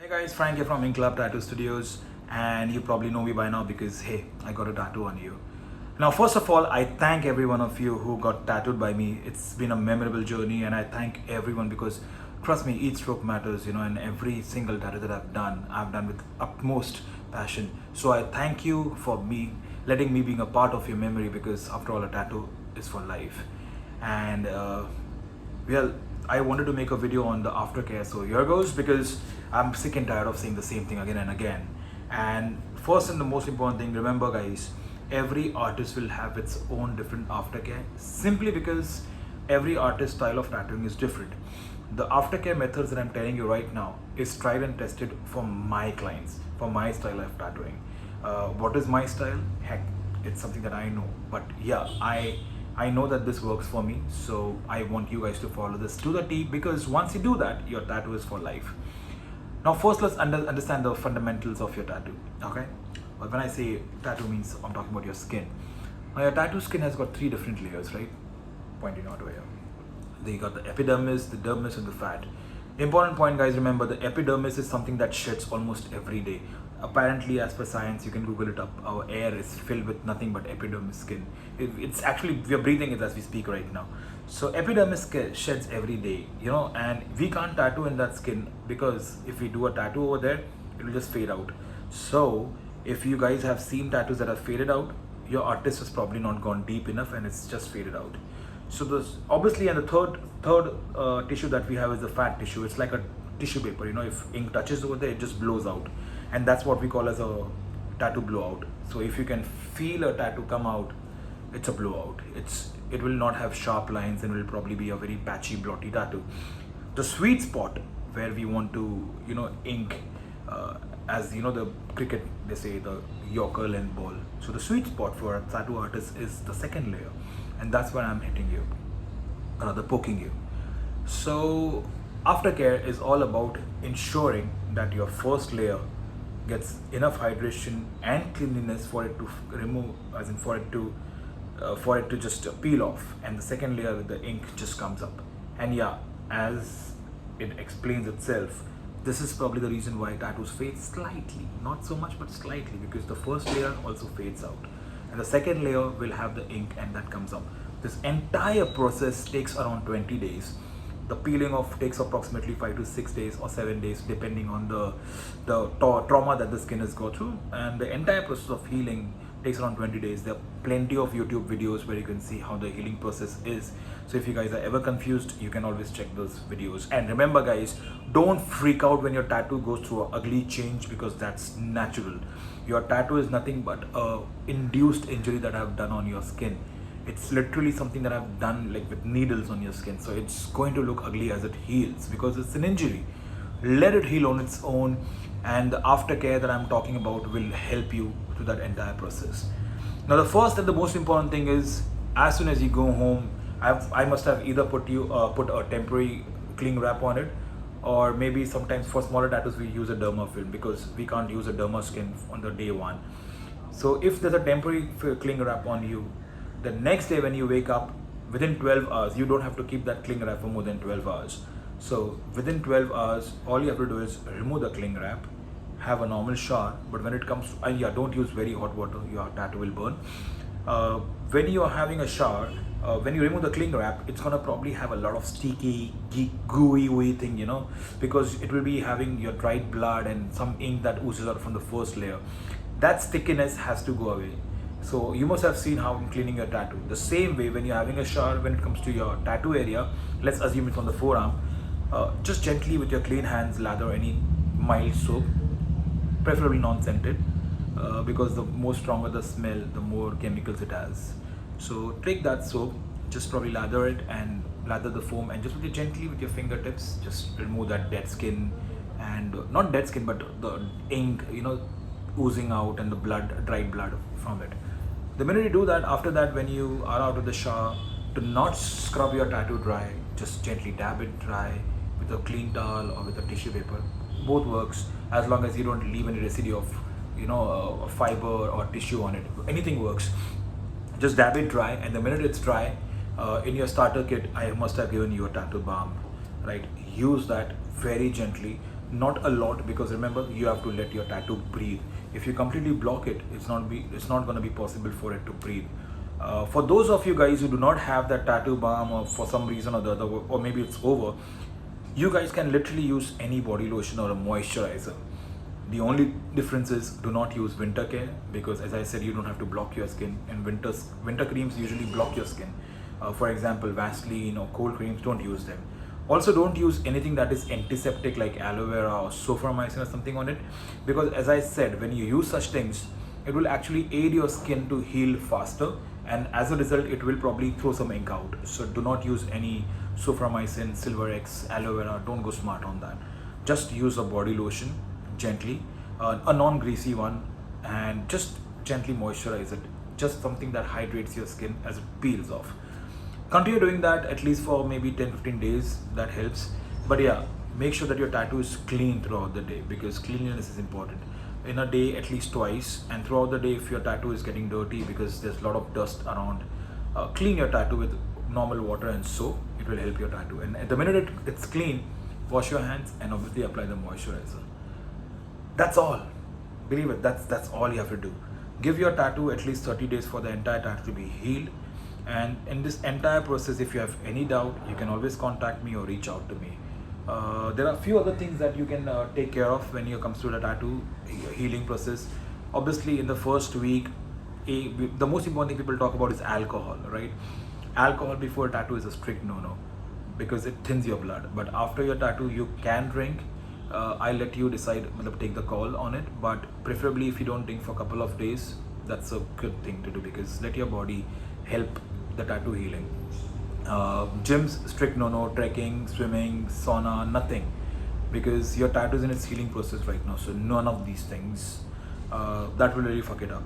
Hey guys, Frank here from Ink Club Tattoo Studios, and you probably know me by now because hey, I got a tattoo on you. Now, first of all, I thank every one of you who got tattooed by me. It's been a memorable journey, and I thank everyone because trust me, each stroke matters, and every single tattoo that I've done with utmost passion. So I thank you for letting me being a part of your memory because after all, a tattoo is for life. And well, I wanted to make a video on the aftercare, so here goes because I'm sick and tired of saying the same thing again and again. And first and the most important thing, remember guys, every artist will have its own different aftercare simply because every artist's style of tattooing is different. The aftercare methods that I'm telling you right now is tried and tested for my clients, for my style of tattooing. What is my style? Heck, it's something that I know. But yeah, I know that this works for me, so I want you guys to follow this to the T because once you do that, your tattoo is for life. Now, first let's understand the fundamentals of your tattoo. Okay, but when I say tattoo means I'm talking about your skin. Now, your tattoo skin has got three different layers, right? Pointing out over here. Then you got the epidermis, the dermis, and the fat. Important point, guys. Remember, the epidermis is something that sheds almost every day. Apparently, as per science, you can Google it up. Our air is filled with nothing but epidermis skin. It's actually we are breathing it as we speak right now. So epidermis sheds every day, and we can't tattoo in that skin because if we do a tattoo over there, it will just fade out. So if you guys have seen tattoos that have faded out, your artist has probably not gone deep enough, and it's just faded out. So this obviously, and the third tissue that we have is the fat tissue. It's like a tissue paper. If ink touches over there, it just blows out, and that's what we call as a tattoo blowout. So if you can feel a tattoo come out, it's a blowout. It will not have sharp lines, and it will probably be a very patchy, blotty tattoo. The sweet spot where we want to ink, as the cricket they say the Yorker length ball. So the sweet spot for a tattoo artist is the second layer, and that's where I'm hitting you, the poking you. So aftercare is all about ensuring that your first layer gets enough hydration and cleanliness for it to remove, as in for it to just peel off, and the second layer with the ink just comes up. And yeah, as it explains itself, this is probably the reason why tattoos fade slightly, not so much but slightly, because the first layer also fades out and the second layer will have the ink and that comes up. This entire process takes around 20 days. The peeling off takes approximately 5 to 6 days or 7 days depending on the trauma that the skin has gone through, and the entire process of healing takes around 20 days. There are plenty of YouTube videos where you can see how the healing process is. So if you guys are ever confused, you can always check those videos. And remember guys, don't freak out when your tattoo goes through an ugly change because that's natural. Your tattoo is nothing but a induced injury that I've done on your skin. It's literally something that I've done like with needles on your skin. So it's going to look ugly as it heals because it's an injury. Let it heal on its own, and the aftercare that I'm talking about will help you through that entire process. Now, the first and the most important thing is, as soon as you go home, I must have either put a temporary cling wrap on it, or maybe sometimes for smaller tattoos we use a derma film because we can't use a derma skin on the day one. So if there's a temporary cling wrap on you, the next day when you wake up, within 12 hours, you don't have to keep that cling wrap for more than 12 hours. So within 12 hours, all you have to do is remove the cling wrap, have a normal shower. But when it comes to, and yeah, don't use very hot water, your tattoo will burn. When you are having a shower, when you remove the cling wrap, it's gonna probably have a lot of sticky, gooey thing, because it will be having your dried blood and some ink that oozes out from the first layer. That stickiness has to go away. So you must have seen how I'm cleaning your tattoo. The same way when you're having a shower, when it comes to your tattoo area, let's assume it's on the forearm, just gently with your clean hands lather any mild soap, preferably non-scented, because the more stronger the smell, the more chemicals it has. So take that soap, just probably lather it and lather the foam, and just gently with your fingertips, just remove that dead skin, and not dead skin but the ink, oozing out, and the blood, dried blood from it. The minute you do that, after that, when you are out of the shower, do not scrub your tattoo dry. Just gently dab it dry with a clean towel or with a tissue paper. Both works as long as you don't leave any residue of, a fiber or tissue on it. Anything works. Just dab it dry, and the minute it's dry, in your starter kit, I must have given you a tattoo balm, right? Use that very gently. not a lot, because remember, you have to let your tattoo breathe. If you completely block it, it's not going to be possible for it to breathe. For those of you guys who do not have that tattoo balm, or for some reason or the other, or maybe it's over, you guys can literally use any body lotion or a moisturizer. The only difference is, do not use winter care, because as I said, you don't have to block your skin, and winter creams usually block your skin. For example, Vaseline or cold creams, don't use them. Also, don't use anything that is antiseptic like aloe vera or sulfamycin or something on it, because as I said, when you use such things, it will actually aid your skin to heal faster, and as a result, it will probably throw some ink out. So do not use any sulfamycin, Silver X, aloe vera. Don't go smart on that. Just use a body lotion gently, a non-greasy one, and just gently moisturize it. Just something that hydrates your skin as it peels off. Continue doing that at least for maybe 10-15 days. That helps. But yeah, make sure that your tattoo is clean throughout the day, because cleanliness is important. In a day, at least twice, and throughout the day, if your tattoo is getting dirty because there's a lot of dust around, clean your tattoo with normal water and soap. It will help your tattoo. And at the minute it's clean, wash your hands and obviously apply the moisturizer. That's all. Believe it, that's all you have to do. Give your tattoo at least 30 days for the entire tattoo to be healed. And in this entire process, if you have any doubt, you can always contact me or reach out to me. There are a few other things that you can take care of when it comes to the tattoo healing process. Obviously, in the first week, the most important thing people talk about is alcohol, right? Alcohol before a tattoo is a strict no-no, because it thins your blood. But after your tattoo, you can drink. I'll let you decide, take the call on it. But preferably, if you don't drink for a couple of days, that's a good thing to do, because let your body help the tattoo healing. Gyms, strict no, trekking, swimming, sauna, nothing, because your tattoo is in its healing process right now. So none of these things, that will really fuck it up.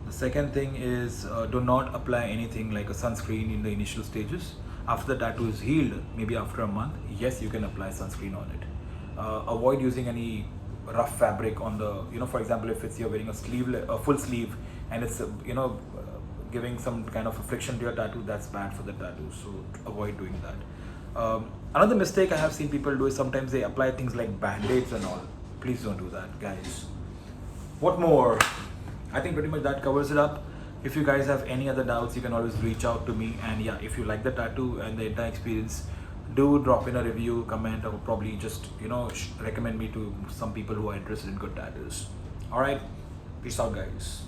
The second thing is, do not apply anything like a sunscreen in the initial stages. After the tattoo is healed, maybe after a month, yes, you can apply sunscreen on it. Avoid using any rough fabric on the, for example, if you're wearing a full sleeve, and it's giving some kind of a friction to your tattoo, that's bad for the tattoo. So avoid doing that. Another mistake I have seen people do is sometimes they apply things like band-aids and all. Please don't do that, guys. What more? I think pretty much that covers it up. If you guys have any other doubts, you can always reach out to me. And yeah, if you like the tattoo and the entire experience, do drop in a review, comment, or probably just recommend me to some people who are interested in good tattoos. All right, peace out, guys.